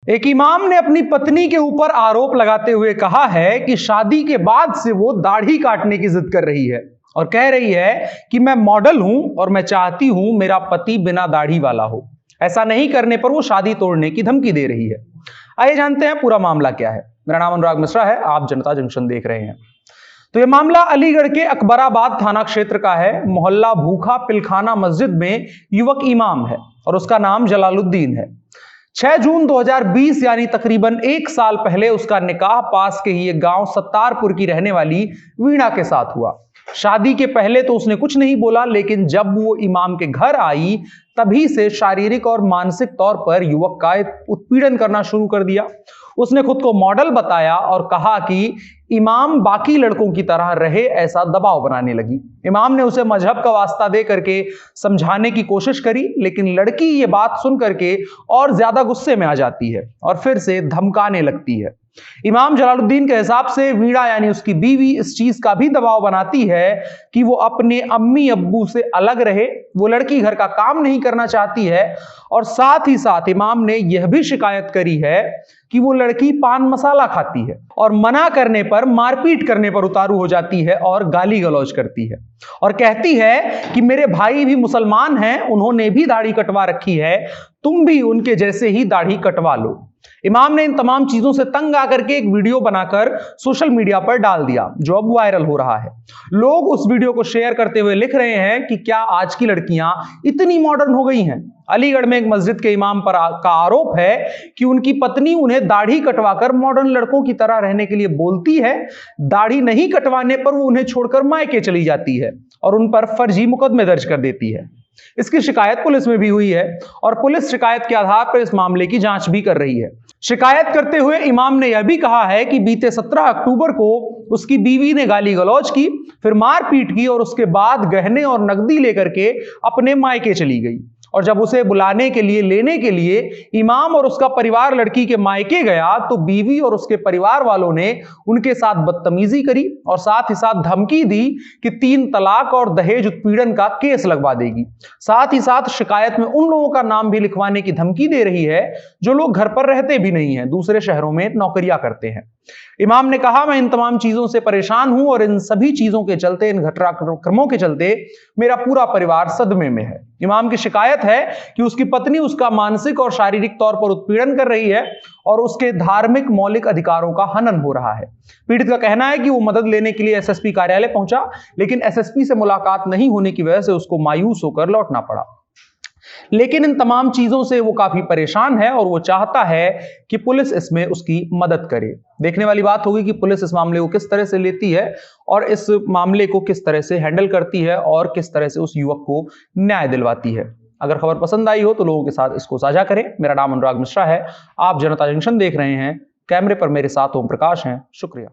एक इमाम ने अपनी पत्नी के ऊपर आरोप लगाते हुए कहा है कि शादी के बाद से वो दाढ़ी काटने की जिद कर रही है और कह रही है कि मैं मॉडल हूं और मैं चाहती हूं मेरा पति बिना दाढ़ी वाला हो। ऐसा नहीं करने पर वो शादी तोड़ने की धमकी दे रही है। आइए जानते हैं पूरा मामला क्या है। मेरा नाम अनुराग मिश्रा है, आप जनता जंक्शन देख रहे हैं। तो यह मामला अलीगढ़ के अकबराबाद थाना क्षेत्र का है। मोहल्ला भूखा पिलखाना मस्जिद में युवक इमाम है और उसका नाम जलालुद्दीन है। 6 जून 2020 यानी तकरीबन 1 साल पहले उसका निकाह पास के ही एक गांव सत्तारपुर की रहने वाली वीणा के साथ हुआ। शादी के पहले तो उसने कुछ नहीं बोला, लेकिन जब वो इमाम के घर आई तभी से शारीरिक और मानसिक तौर पर युवक का उत्पीड़न करना शुरू कर दिया। उसने खुद को मॉडल बताया और कहा कि इमाम बाकी लड़कों की तरह रहे, ऐसा दबाव बनाने लगी। इमाम ने उसे मजहब का वास्ता दे करके समझाने की कोशिश करी, लेकिन लड़की ये बात सुन करके और ज्यादा गुस्से में आ जाती है और फिर से धमकाने लगती है। इमाम जलालुद्दीन के हिसाब से वीणा यानी उसकी बीवी इस चीज का भी दबाव बनाती है कि वो अपने अम्मी अब्बू से अलग रहे। वो लड़की घर का काम नहीं करना चाहती है और साथ ही साथ इमाम ने यह भी शिकायत करी है कि वो लड़की पान मसाला खाती है और मना करने पर मारपीट करने पर उतारू हो जाती है और गाली गलौज करती है और कहती है कि मेरे भाई भी मुसलमान हैं, उन्होंने भी दाढ़ी कटवा रखी है, तुम भी उनके जैसे ही दाढ़ी कटवा लो। इमाम ने इन तमाम चीजों से तंग आकर के एक वीडियो बनाकर सोशल मीडिया पर डाल दिया, जो अब वायरल हो रहा है। लोग उस वीडियो को शेयर करते हुए लिख रहे हैं कि क्या आज की लड़कियां इतनी मॉडर्न हो गई हैं। अलीगढ़ में एक मस्जिद के इमाम पर का आरोप है कि उनकी पत्नी उन्हें दाढ़ी कटवाकर मॉडर्न लड़कों की तरह रहने के लिए बोलती है। दाढ़ी नहीं कटवाने पर वो उन्हें छोड़कर मायके चली जाती है और उन पर फर्जी मुकदमे दर्ज कर देती है। इसकी शिकायत पुलिस में भी हुई है और पुलिस शिकायत के आधार पर इस मामले की जांच भी कर रही है। शिकायत करते हुए इमाम ने यह भी कहा है कि बीते 17 अक्टूबर को उसकी बीवी ने गाली गलौज की, फिर मारपीट की और उसके बाद गहने और नकदी लेकर के अपने मायके चली गई। और जब उसे बुलाने के लिए लेने के लिए इमाम और उसका परिवार लड़की के मायके गया तो बीवी और उसके परिवार वालों ने उनके साथ बदतमीजी करी और साथ ही साथ धमकी दी कि 3 तलाक और दहेज उत्पीड़न का केस लगवा देगी। साथ ही साथ शिकायत में उन लोगों का नाम भी लिखवाने की धमकी दे रही है जो लोग घर पर रहते भी नहीं हैं, दूसरे शहरों में नौकरियां करते हैं। इमाम ने कहा, मैं इन तमाम चीजों से परेशान हूं और इन सभी चीजों के चलते, इन घटनाक्रमों के चलते मेरा पूरा परिवार सदमे में है। इमाम की शिकायत है कि उसकी पत्नी उसका मानसिक और शारीरिक तौर पर उत्पीड़न कर रही है और उसके धार्मिक मौलिक अधिकारों का हनन हो रहा है। पीड़ित का कहना है कि वो मदद लेने के लिए एसएसपी कार्यालय पहुंचा, लेकिन एसएसपी से मुलाकात नहीं होने की वजह से उसको मायूस होकर लौटना पड़ा। लेकिन इन तमाम चीजों से वो काफी परेशान है और वो चाहता है कि पुलिस इसमें उसकी मदद करे। देखने वाली बात होगी कि पुलिस इस मामले को किस तरह से लेती है और इस मामले को किस तरह से हैंडल करती है और किस तरह से उस युवक को न्याय दिलवाती है। अगर खबर पसंद आई हो तो लोगों के साथ इसको साझा करें। मेरा नाम अनुराग मिश्रा है, आप जनता जंक्शन देख रहे हैं। कैमरे पर मेरे साथ ओम प्रकाश हैं। शुक्रिया।